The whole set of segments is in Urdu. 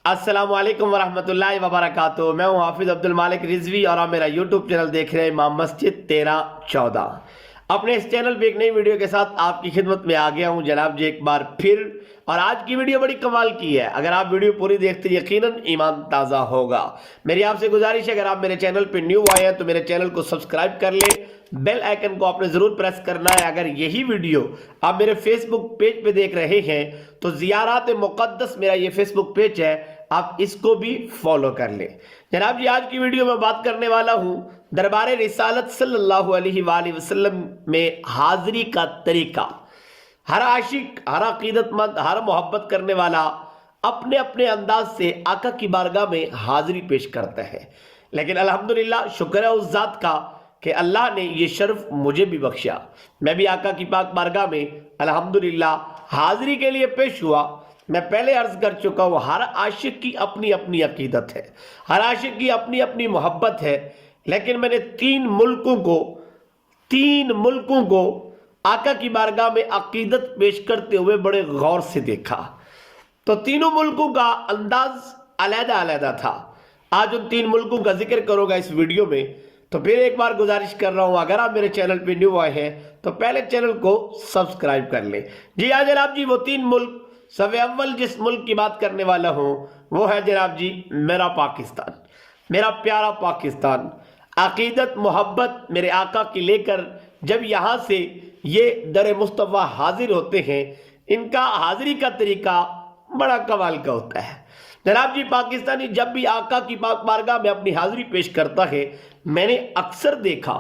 السلام علیکم ورحمۃ اللہ وبرکاتہ۔ میں ہوں حافظ عبد المالک رضوی اور آپ میرا یوٹیوب چینل دیکھ رہے ہیں امام مسجد 1314۔ اپنے اس چینل پہ ایک نئی ویڈیو کے ساتھ آپ کی خدمت میں آ گیا ہوں جناب جی ایک بار پھر، اور آج کی ویڈیو بڑی کمال کی ہے۔ اگر آپ ویڈیو پوری دیکھتے یقیناً ایمان تازہ ہوگا۔ میری آپ سے گزارش ہے اگر آپ میرے چینل پہ نیو آئے ہیں تو میرے چینل کو سبسکرائب کر لیں، بیل آئیکن کو آپ نے ضرور پریس کرنا ہے۔ اگر یہی ویڈیو آپ میرے فیس بک پیج پہ دیکھ رہے ہیں تو زیارات مقدس میرا یہ فیس بک پیج ہے، آپ اس کو بھی فالو کر لیں۔ جناب جی آج کی ویڈیو میں بات کرنے والا ہوں دربار رسالت صلی اللہ علیہ وآلہ وسلم میں حاضری کا طریقہ۔ ہر عاشق، ہر عقیدت مند، ہر محبت کرنے والا اپنے اپنے انداز سے آقا کی بارگاہ میں حاضری پیش کرتا ہے، لیکن الحمدللہ شکر ہے اس ذات کا کہ اللہ نے یہ شرف مجھے بھی بخشا۔ میں بھی آقا کی پاک بارگاہ میں الحمدللہ حاضری کے لیے پیش ہوا۔ میں پہلے عرض کر چکا ہوں ہر عاشق کی اپنی اپنی عقیدت ہے، ہر عاشق کی اپنی اپنی محبت ہے، لیکن میں نے تین ملکوں کو آقا کی بارگاہ میں عقیدت پیش کرتے ہوئے بڑے غور سے دیکھا، تو تینوں ملکوں کا انداز علیحدہ علیحدہ تھا۔ آج ان تین ملکوں کا ذکر کروں گا اس ویڈیو میں، تو پھر ایک بار گزارش کر رہا ہوں اگر آپ میرے چینل پہ نیو آئے ہیں تو پہلے چینل کو سبسکرائب کر لیں۔ جی ہاں جناب جی، وہ تین ملک، سب اول جس ملک کی بات کرنے والا ہوں وہ ہے جناب جی میرا پاکستان، میرا پیارا پاکستان۔ عقیدت محبت میرے آقا کی لے کر جب یہاں سے یہ در مصطفیٰ حاضر ہوتے ہیں، ان کا حاضری کا طریقہ بڑا کمال کا ہوتا ہے۔ جناب جی پاکستانی جب بھی آقا کی پاک بارگاہ میں اپنی حاضری پیش کرتا ہے، میں نے اکثر دیکھا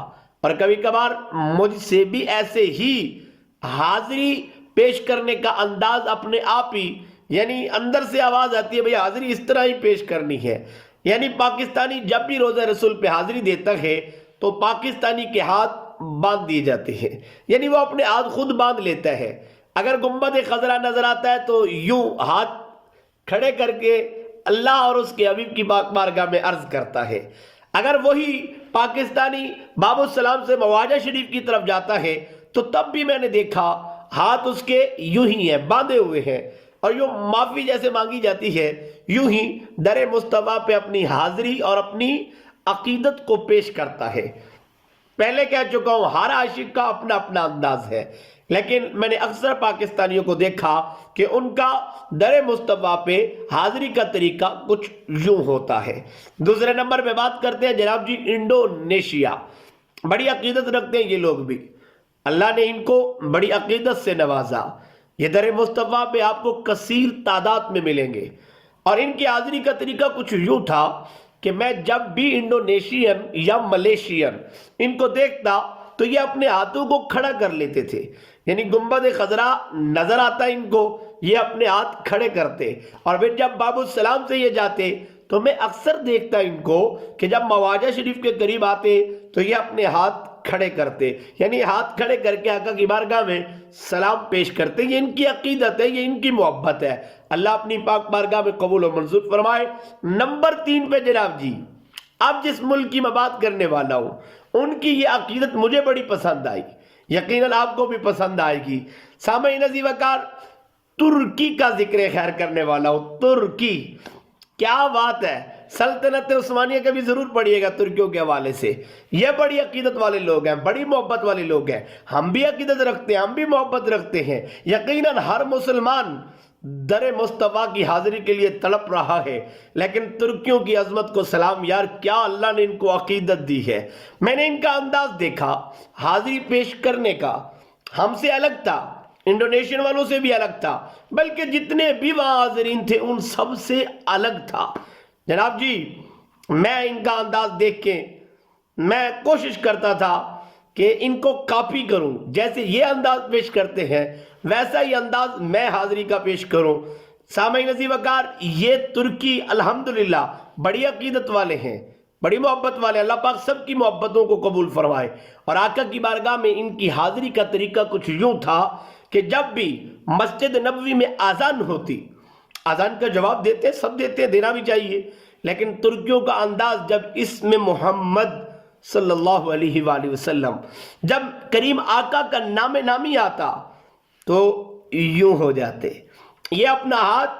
اور کبھی کبھار مجھ سے بھی ایسے ہی حاضری پیش کرنے کا انداز اپنے آپ ہی، یعنی اندر سے آواز آتی ہے بھئی حاضری اس طرح ہی پیش کرنی ہے۔ یعنی پاکستانی جب بھی روزہ رسول پہ حاضری دیتا ہے تو پاکستانی کے ہاتھ باندھ دیے جاتے ہیں، یعنی وہ اپنے ہاتھ خود باندھ لیتا ہے۔ اگر گنبد خضرا نظر آتا ہے تو یوں ہاتھ کھڑے کر کے اللہ اور اس کے حبیب کی بارگاہ میں عرض کرتا ہے۔ اگر وہی پاکستانی باب السلام سے مواجہ شریف کی طرف جاتا ہے تو تب بھی میں نے دیکھا ہاتھ اس کے یوں ہی ہیں، باندھے ہوئے ہیں، اور یوں معافی جیسے مانگی جاتی ہے یوں ہی در مصطفیٰ پہ اپنی حاضری اور اپنی عقیدت کو پیش کرتا ہے۔ پہلے کہہ چکا ہوں ہر عاشق کا اپنا اپنا انداز ہے، لیکن میں نے اکثر پاکستانیوں کو دیکھا کہ ان کا در مصطفیٰ پہ حاضری کا طریقہ کچھ یوں ہوتا ہے۔ دوسرے نمبر پہ بات کرتے ہیں جناب جی انڈونیشیا۔ بڑی عقیدت رکھتے ہیں یہ لوگ بھی، اللہ نے ان کو بڑی عقیدت سے نوازا۔ یہ در مصطفیٰ پہ آپ کو کثیر تعداد میں ملیں گے، اور ان کی حاضری کا طریقہ کچھ یوں تھا کہ میں جب بھی انڈونیشین یا ملیشین ان کو دیکھتا تو یہ اپنے ہاتھوں کو کھڑا کر لیتے تھے، یعنی گنبد خضرا نظر آتا ان کو، یہ اپنے ہاتھ کھڑے کرتے، اور پھر جب باب السلام سے یہ جاتے تو میں اکثر دیکھتا ان کو کہ جب مواجہ شریف کے قریب آتے تو یہ اپنے ہاتھ کھڑے کرتے، یعنی ہاتھ کھڑے کر کے آقا کی بارگاہ میں سلام پیش کرتے۔ یہ ان کی عقیدت ہے، یہ ان کی محبت ہے۔ اللہ اپنی پاک بارگاہ میں قبول و منظور فرمائے۔ نمبر 3 پہ جناب جی اب جس ملک کی میں بات کرنے والا ہوں ان کی یہ عقیدت مجھے بڑی پسند آئی، یقیناً آپ کو بھی پسند آئے گی۔ سامعین عزیز وقار، ترکی کا ذکر خیر کرنے والا ہوں۔ ترکی، کیا بات ہے! سلطنت عثمانیہ کا بھی ضرور پڑھیے گا ترکیوں کے حوالے سے۔ یہ بڑی عقیدت والے لوگ ہیں، بڑی محبت والے لوگ ہیں۔ ہم بھی عقیدت رکھتے ہیں، ہم بھی محبت رکھتے ہیں۔ یقیناً ہر مسلمان در مصطفیٰ کی حاضری کے لیے تڑپ رہا ہے، لیکن ترکیوں کی عظمت کو سلام یار، کیا اللہ نے ان کو عقیدت دی ہے۔ میں نے ان کا انداز دیکھا حاضری پیش کرنے کا، ہم سے الگ تھا، انڈونیشین والوں سے بھی الگ تھا، بلکہ جتنے بھی وہاں حاضرین تھے ان سب سے الگ تھا۔ جناب جی میں ان کا انداز دیکھ کے میں کوشش کرتا تھا کہ ان کو کاپی کروں، جیسے یہ انداز پیش کرتے ہیں ویسا ہی انداز میں حاضری کا پیش کروں۔ سامعین عزیز وقار، یہ ترکی الحمدللہ بڑی عقیدت والے ہیں، بڑی محبت والے۔ اللہ پاک سب کی محبتوں کو قبول فرمائے۔ اور آقا کی بارگاہ میں ان کی حاضری کا طریقہ کچھ یوں تھا کہ جب بھی مسجد نبوی میں اذان ہوتی، اذان کا جواب دیتے، سب دیتے، دینا بھی چاہیے، لیکن ترکیوں کا انداز جب اسم محمد صلی اللہ علیہ وآلہ وسلم، جب کریم آقا کا نام نامی آتا تو یوں ہو جاتے۔ یہ اپنا ہاتھ